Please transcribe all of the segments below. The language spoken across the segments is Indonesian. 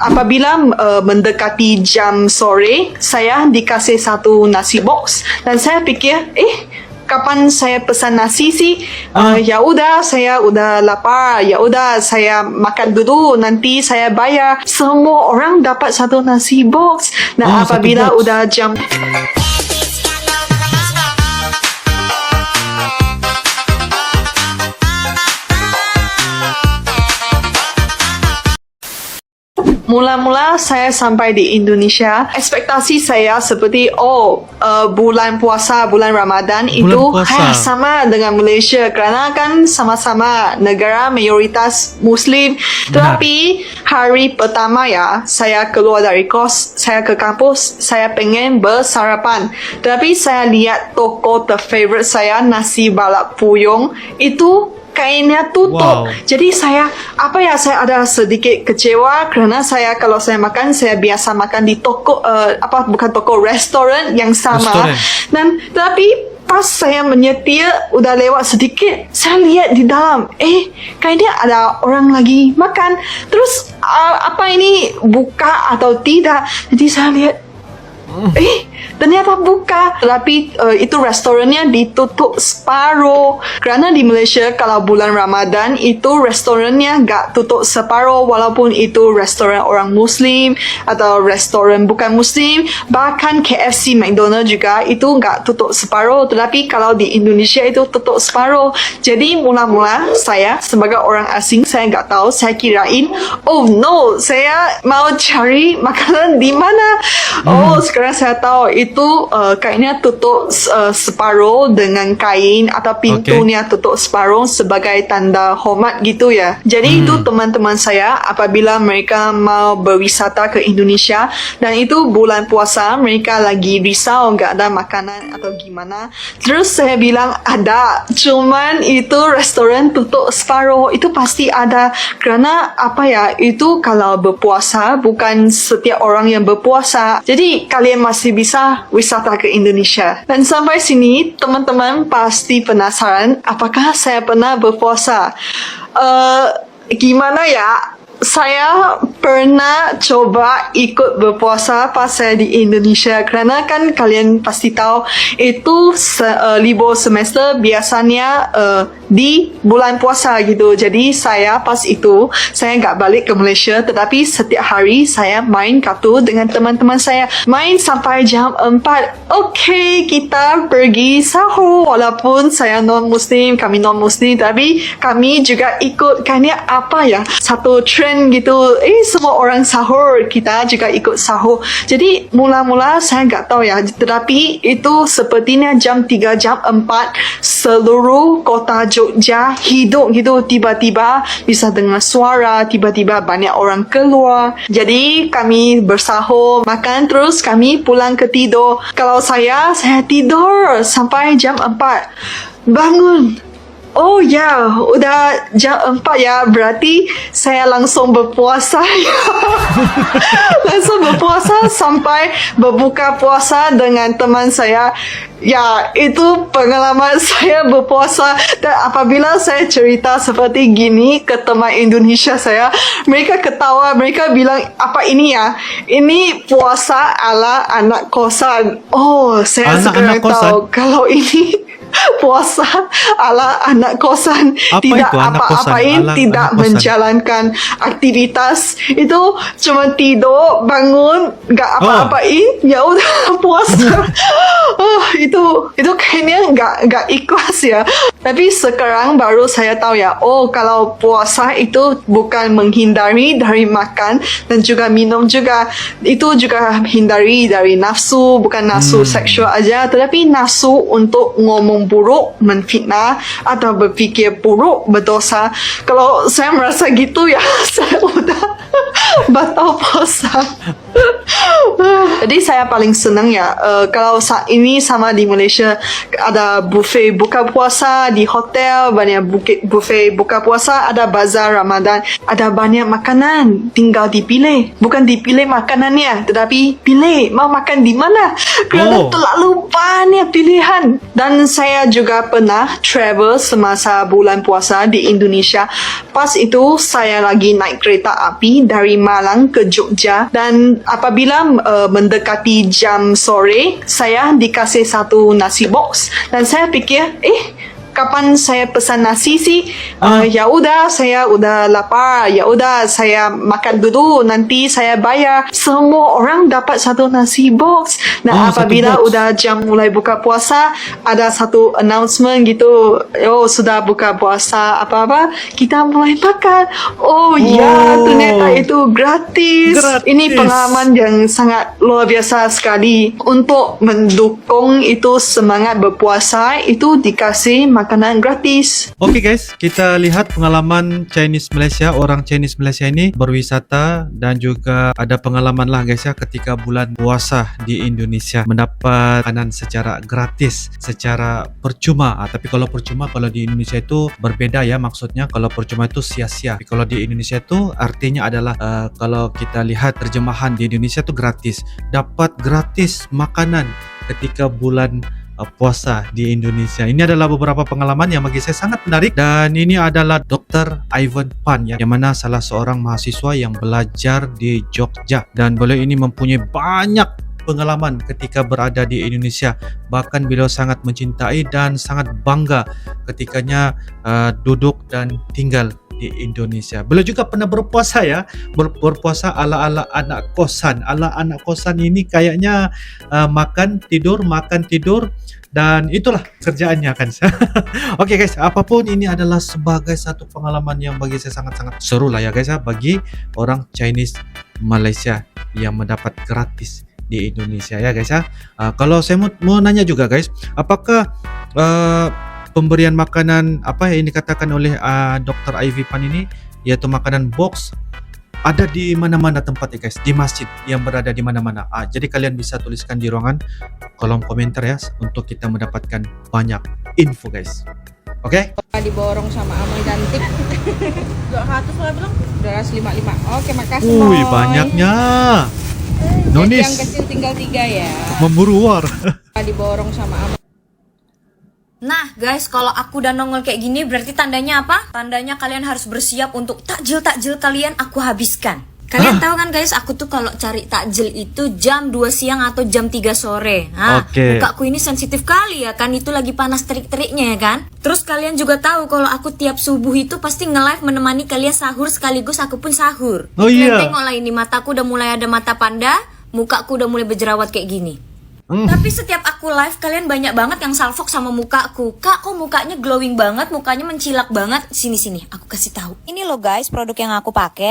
Apabila mendekati jam sore, saya dikasih satu nasi box dan saya fikir, kapan saya pesan nasi sih? Ya udah, saya udah lapar. Ya udah, saya makan dulu. Nanti saya bayar. Semua orang dapat satu nasi box. Nah, apabila udah jam mula-mula saya sampai di Indonesia, ekspektasi saya seperti bulan puasa, bulan Ramadan itu sama dengan Malaysia kerana kan sama-sama negara mayoritas Muslim. Tetapi hari pertama saya keluar dari kos, saya ke kampus, saya pengen bersarapan. Tetapi saya lihat toko terfavorite saya, nasi balap puyung, itu kainnya tutup. Jadi saya ada sedikit kecewa kerana kalau saya makan, saya biasa makan di toko restoran yang sama. Dan tapi pas saya menyetir udah lewat sedikit, saya lihat di dalam kayaknya ada orang lagi makan. Terus apa ini buka atau tidak? Jadi saya lihat ternyata buka, tapi itu restorannya ditutup separuh. Kerana di Malaysia kalau bulan Ramadan itu restorannya gak tutup separuh, walaupun itu restoran orang Muslim atau restoran bukan Muslim. Bahkan KFC, McDonald juga itu gak tutup separuh. Tetapi kalau di Indonesia itu tutup separuh. Jadi mula-mula saya sebagai orang asing, saya gak tahu, saya kirain saya mau cari makanan di mana. Sekarang saya tahu itu kainnya tutup separuh dengan kain atau pintunya tutup separuh sebagai tanda hormat gitu ya. Jadi itu teman-teman saya apabila mereka mau berwisata ke Indonesia dan itu bulan puasa, mereka lagi risau nggak ada makanan atau gimana. Terus saya bilang ada, cuman itu restoran tutup separuh. Itu pasti ada kerana itu kalau berpuasa bukan setiap orang yang berpuasa. Jadi kalian masih bisa wisata ke Indonesia. Dan sampai sini teman-teman pasti penasaran apakah saya pernah berpuasa. Gimana ya? Saya pernah coba ikut berpuasa pas saya di Indonesia kerana kan kalian pasti tahu itu libur semester biasanya di bulan puasa gitu. Jadi saya pas itu saya nggak balik ke Malaysia, tetapi setiap hari saya main kartu dengan teman-teman saya, main sampai jam 4. Kita pergi sahur, walaupun saya non-Muslim, kami non-Muslim, tapi kami juga ikut kayaknya satu trend gitu, semua orang sahur, kita juga ikut sahur. Jadi mula-mula saya nggak tahu ya, tetapi itu sepertinya jam 3, jam 4 seluruh kota Jogja hidup gitu. Tiba-tiba bisa dengar suara, tiba-tiba banyak orang keluar. Jadi kami bersahur, makan, terus kami pulang ke tidur. Kalau saya tidur sampai jam 4, bangun. Udah jam 4 ya, berarti saya langsung berpuasa. Langsung berpuasa sampai berbuka puasa dengan teman saya. Ya, itu pengalaman saya berpuasa. Dan apabila saya cerita seperti gini ke teman Indonesia saya, mereka ketawa, mereka bilang, apa ini ya? Ini puasa ala anak kosan. Saya sekarang tahu kalau ini puasa ala anak kosan. Tidak apa-apain, tidak menjalankan aktivitas. Itu cuma tidur, bangun, gak apa-apain, ya udah puasa. Itu kayaknya gak ikhlas ya. Tapi sekarang baru saya tahu ya, kalau puasa itu bukan menghindari dari makan dan juga minum juga. Itu juga hindari dari nafsu, bukan nafsu seksual aja, tetapi nafsu untuk ngomong buruk, menfitnah atau berfikir buruk, berdosa. Kalau saya merasa gitu ya, saya udah batal puasa. Jadi saya paling senang ya, kalau saat ini sama di Malaysia ada buffet buka puasa di hotel, banyak buffet buka puasa, ada bazar Ramadan, ada banyak makanan, tinggal dipilih. Bukan dipilih makanannya, tetapi pilih mau makan di mana. Kerana terlalu banyak pilihan. Dan saya saya juga pernah travel semasa bulan puasa di Indonesia. Pas itu saya lagi naik kereta api dari Malang ke Jogja, dan apabila mendekati jam sore, saya dikasih satu nasi box dan saya fikir, kapan saya pesan nasi sih? Ya udah, saya udah lapar. Ya udah, saya makan dulu. Nanti saya bayar. Semua orang dapat satu nasi box. Dan apabila udah jam mulai buka puasa, ada satu announcement gitu. Oh, sudah buka puasa apa-apa. Kita mulai makan. Oh ya, ternyata itu gratis. Ini pengalaman yang sangat luar biasa sekali. Untuk mendukung itu semangat berpuasa, itu dikasih makanan gratis. Oke guys, kita lihat pengalaman Chinese Malaysia. Orang Chinese Malaysia ini berwisata dan juga ada pengalaman lah guys ya, ketika bulan puasa di Indonesia mendapat makanan secara gratis, secara percuma. Tapi kalau percuma, kalau di Indonesia itu berbeda ya, maksudnya kalau percuma itu sia-sia. Tapi kalau di Indonesia itu artinya adalah kalau kita lihat terjemahan di Indonesia itu gratis, dapat gratis makanan ketika bulan puasa di Indonesia. Ini adalah beberapa pengalaman yang bagi saya sangat menarik, dan ini adalah Dr. Ivan Pan yang mana salah seorang mahasiswa yang belajar di Jogja, dan beliau ini mempunyai banyak pengalaman ketika berada di Indonesia. Bahkan beliau sangat mencintai dan sangat bangga ketikanya duduk dan tinggal di Indonesia. Beliau juga pernah berpuasa ya, berpuasa ala-ala anak kosan. Ala anak kosan ini kayaknya makan tidur, dan itulah kerjaannya kan. Oke guys, apapun ini adalah sebagai satu pengalaman yang bagi saya sangat-sangat seru lah ya guys ya, bagi orang Chinese Malaysia yang mendapat gratis di Indonesia ya guys ya. Kalau saya mau nanya juga guys, apakah pemberian makanan apa yang dikatakan oleh Dr. Ivy Pan ini, yaitu makanan box, ada di mana-mana tempatnya guys, di masjid yang berada di mana-mana. Jadi kalian bisa tuliskan di ruangan kolom komentar ya, untuk kita mendapatkan banyak info guys. Oke? Diborong sama Amal cantik. 200 lah belum? 255. Oke, makasih. Banyaknya. Nonis. Yang kecil tinggal 3 ya. Memburu war. Diborong sama Amal. Nah guys, kalau aku udah nongol kayak gini berarti tandanya apa? Tandanya kalian harus bersiap untuk takjil kalian aku habiskan. Kalian tahu kan guys, aku tuh kalau cari takjil itu jam 2 siang atau jam 3 sore. Mukaku ini sensitif kali ya kan, itu lagi panas terik-teriknya ya kan. Terus kalian juga tahu kalau aku tiap subuh itu pasti nge-live menemani kalian sahur, sekaligus aku pun sahur. Kalian tengok lah, ini mataku udah mulai ada mata panda, mukaku udah mulai berjerawat kayak gini. Tapi setiap aku live kalian banyak banget yang salfok sama mukaku. Kak, kok mukanya glowing banget, mukanya mencilak banget. Sini aku kasih tahu. Ini loh guys, produk yang aku pakai.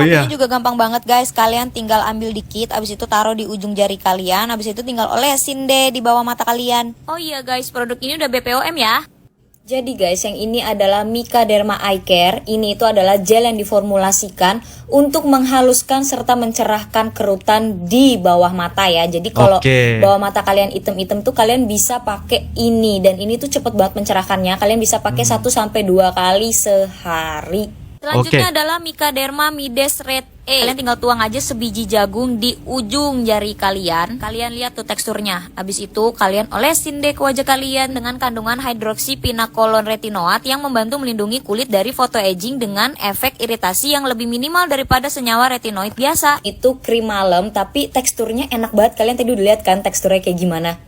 Ini juga gampang banget guys. Kalian tinggal ambil dikit, abis itu taruh di ujung jari kalian, abis itu tinggal olesin deh di bawah mata kalian. Oh iya guys, produk ini udah BPOM ya. Jadi guys, yang ini adalah Mika Derma Eye Care. Ini itu adalah gel yang diformulasikan untuk menghaluskan serta mencerahkan kerutan di bawah mata ya. Jadi kalau bawah mata kalian item-item tuh kalian bisa pakai ini, dan ini tuh cepet banget mencerahkannya. Kalian bisa pakai 1 sampai 2 kali sehari. Selanjutnya adalah Mika Derma Mides Red A. Kalian tinggal tuang aja sebiji jagung di ujung jari kalian. Kalian lihat tuh teksturnya. Habis itu kalian olesin deh ke wajah kalian dengan kandungan hidroksipinakolon retinoat yang membantu melindungi kulit dari photoaging dengan efek iritasi yang lebih minimal daripada senyawa retinoid biasa. Itu krim malam tapi teksturnya enak banget. Kalian tadi udah lihat kan teksturnya kayak gimana?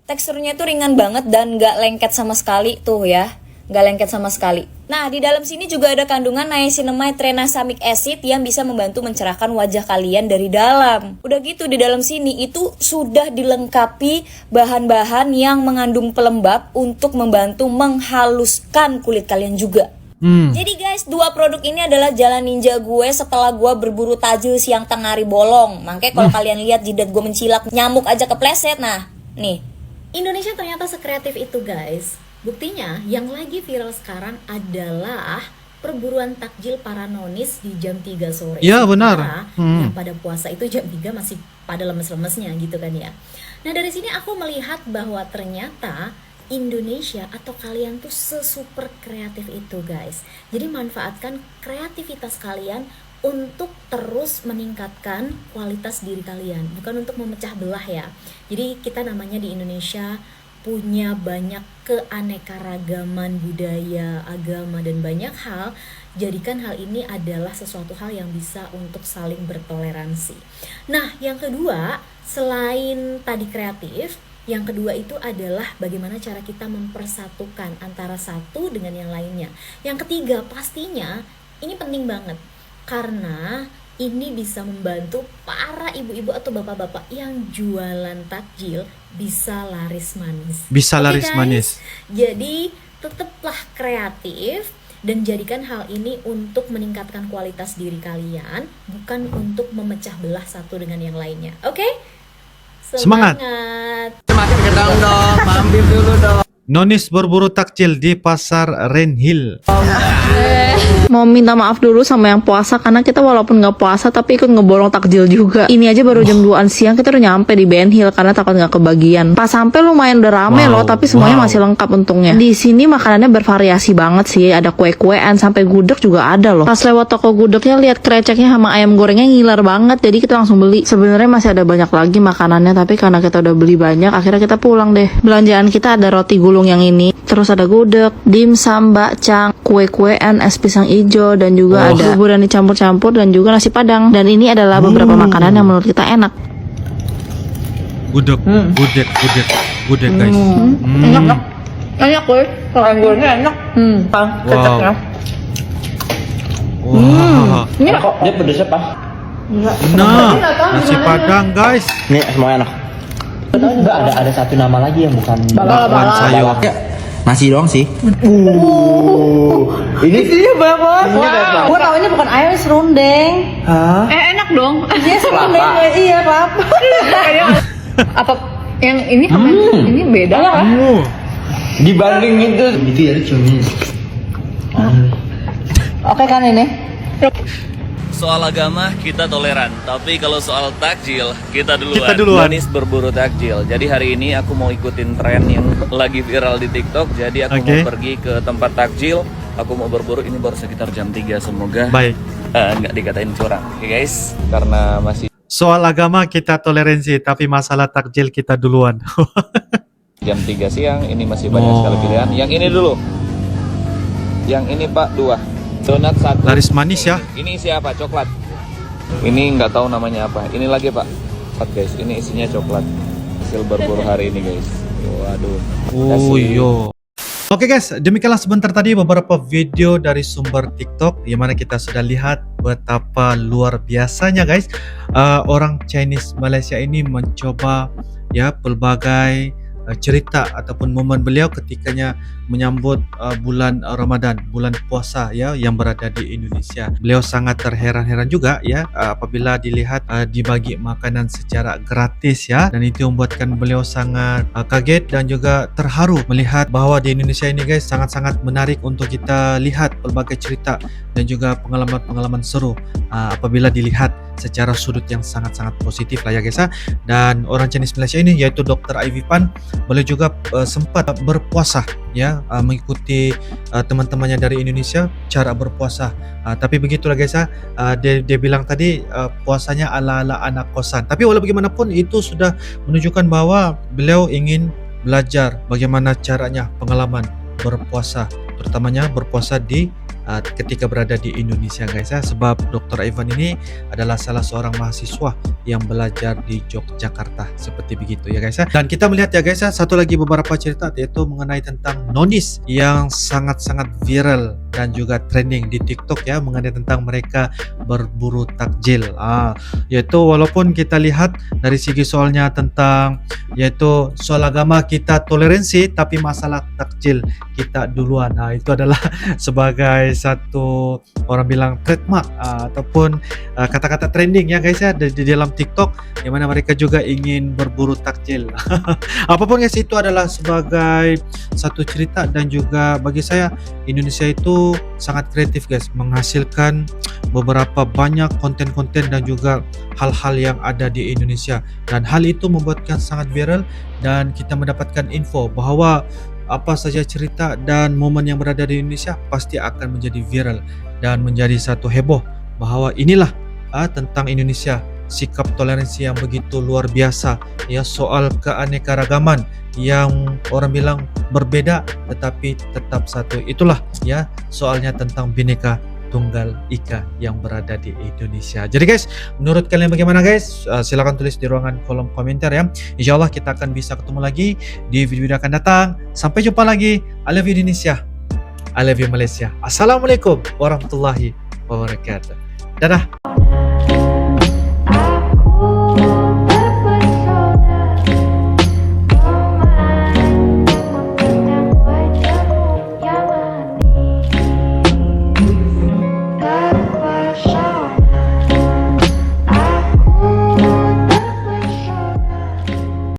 Teksturnya tuh ringan banget dan gak lengket sama sekali tuh ya. Gak lengket sama sekali. Nah, di dalam sini juga ada kandungan niacinamide tranexamic acid yang bisa membantu mencerahkan wajah kalian dari dalam. Udah gitu, di dalam sini itu sudah dilengkapi bahan-bahan yang mengandung pelembab untuk membantu menghaluskan kulit kalian juga. Jadi guys, 2 produk ini adalah jalan ninja gue setelah gue berburu tajil siang tengah hari bolong. Makanya kalau kalian lihat jidat gue mencilak, nyamuk aja kepleset. Nah, nih. Indonesia ternyata sekreatif itu guys. Buktinya yang lagi viral sekarang adalah perburuan takjil para nonis di jam 3 sore. Iya benar. Yang pada puasa itu jam 3 masih pada lemes-lemesnya gitu kan ya. Nah dari sini aku melihat bahwa ternyata Indonesia atau kalian tuh sesuper kreatif itu guys. Jadi manfaatkan kreativitas kalian untuk terus meningkatkan kualitas diri kalian, bukan untuk memecah belah ya. Jadi kita namanya di Indonesia punya banyak keanekaragaman budaya, agama, dan banyak hal. Jadikan hal ini adalah sesuatu hal yang bisa untuk saling bertoleransi. Nah, yang kedua, selain tadi kreatif, yang kedua itu adalah bagaimana cara kita mempersatukan antara satu dengan yang lainnya. Yang ketiga, pastinya ini penting banget karena ini bisa membantu para ibu-ibu atau bapak-bapak yang jualan takjil bisa laris manis. Bisa Oke, laris guys? manis. Jadi tetaplah kreatif dan jadikan hal ini untuk meningkatkan kualitas diri kalian, bukan untuk memecah belah satu dengan yang lainnya. Oke? Semangat. Nonis berburu takjil di pasar Renhill. Mau minta maaf dulu sama yang puasa karena kita walaupun nggak puasa tapi ikut ngeborong takjil juga. Ini aja baru jam 2-an siang kita udah nyampe di Ben Hill karena takut nggak kebagian. Pas sampai lumayan udah rame loh, tapi semuanya masih lengkap untungnya. Di sini makanannya bervariasi banget sih, ada kue-kuean sampai gudeg juga ada loh. Pas lewat toko gudegnya lihat kreceknya sama ayam gorengnya ngiler banget, jadi kita langsung beli. Sebenarnya masih ada banyak lagi makanannya tapi karena kita udah beli banyak akhirnya kita pulang deh. Belanjaan kita ada roti gulung yang ini, terus ada gudeg, dimsum, bakcang, kue-kuean, es pisang hijau, dan juga ada bubur yang dicampur-campur dan juga nasi padang. Dan ini adalah beberapa makanan yang menurut kita enak. Gudeg guys. Enak gue, kalau ayam gorengnya enak. Wow. Wah. Ini kok Dia pedesnya pak. Nah, nasi padang guys. Nih semuanya enak. Enggak ada satu nama lagi yang bukan Bakwan sayur. Ya, nasi doang sih. Ini isinya banyak banget. Gue tau ini bukan ayam, serundeng. hah? Enak dong. Iya serundeng, iya kelapa. Apa yang ini sama ini beda kan? Dibanding itu ya cumi. Oke kan ini? Soal agama kita toleran, tapi kalau soal takjil kita duluan. Kita duluan. Nonis berburu takjil. Jadi hari ini aku mau ikutin tren yang lagi viral di TikTok. Jadi aku Oke. mau pergi ke tempat takjil. Aku mau berburu. Ini baru sekitar jam 3. Semoga Baik. nggak dikatain curang, oke guys? Karena masih Soal agama kita toleransi, tapi masalah takjil kita duluan. jam 3 siang. Ini masih banyak sekali pilihan. Yang ini dulu. Yang ini Pak 2. Donat 1. Laris manis ya. Ini isi apa? Coklat. Ini nggak tahu namanya apa. Ini lagi Pak. Lihat guys, ini isinya coklat. Hasil berburu hari ini guys. Waduh. Oh yo. Oke guys, demikianlah sebentar tadi beberapa video dari sumber TikTok yang mana kita sudah lihat betapa luar biasanya guys, orang Chinese Malaysia ini mencoba ya pelbagai cerita ataupun momen beliau ketikanya menyambut bulan Ramadan, bulan puasa ya yang berada di Indonesia. Beliau sangat terheran-heran juga ya apabila dilihat dibagi makanan secara gratis ya, dan itu membuatkan beliau sangat kaget dan juga terharu melihat bahwa di Indonesia ini guys sangat-sangat menarik untuk kita lihat pelbagai cerita dan juga pengalaman-pengalaman seru apabila dilihat secara sudut yang sangat-sangat positif lah ya guys. Dan orang Chinese Malaysia ini yaitu Dr. Ivy Pan, beliau juga sempat berpuasa ya, mengikuti teman-temannya dari Indonesia cara berpuasa. Tapi begitulah guys dia bilang tadi puasanya ala-ala anak kosan. Tapi walau bagaimanapun itu sudah menunjukkan bahwa beliau ingin belajar bagaimana caranya pengalaman berpuasa, terutamanya berpuasa di ketika berada di Indonesia guys ya, sebab Dr. Ivan ini adalah salah seorang mahasiswa yang belajar di Yogyakarta seperti begitu ya guys ya. Dan kita melihat ya guys ya satu lagi beberapa cerita yaitu mengenai tentang Nonis yang sangat-sangat viral dan juga trending di TikTok ya, mengenai tentang mereka berburu takjil. Yaitu walaupun kita lihat dari segi soalnya tentang yaitu soal agama kita toleransi, tapi masalah takjil kita duluan. Itu adalah sebagai satu orang bilang trademark ataupun kata-kata trending ya guys ya di dalam TikTok, yang mana mereka juga ingin berburu takjil. Apapun guys, itu adalah sebagai satu cerita, dan juga bagi saya Indonesia itu sangat kreatif guys, menghasilkan beberapa banyak konten-konten dan juga hal-hal yang ada di Indonesia, dan hal itu membuatkan sangat viral dan kita mendapatkan info bahwa apa saja cerita dan momen yang berada di Indonesia pasti akan menjadi viral dan menjadi satu heboh bahwa inilah tentang Indonesia sikap toleransi yang begitu luar biasa, ya, soal keanekaragaman yang orang bilang berbeda tetapi tetap satu. Itulah ya soalnya tentang Bhinneka Tunggal Ika yang berada di Indonesia. Jadi guys, menurut kalian bagaimana guys? Silahkan tulis di ruangan kolom komentar ya. Insyaallah kita akan bisa ketemu lagi di video-video akan datang. Sampai jumpa lagi. I love you Indonesia. I love you Malaysia. Assalamualaikum warahmatullahi wabarakatuh. Dadah.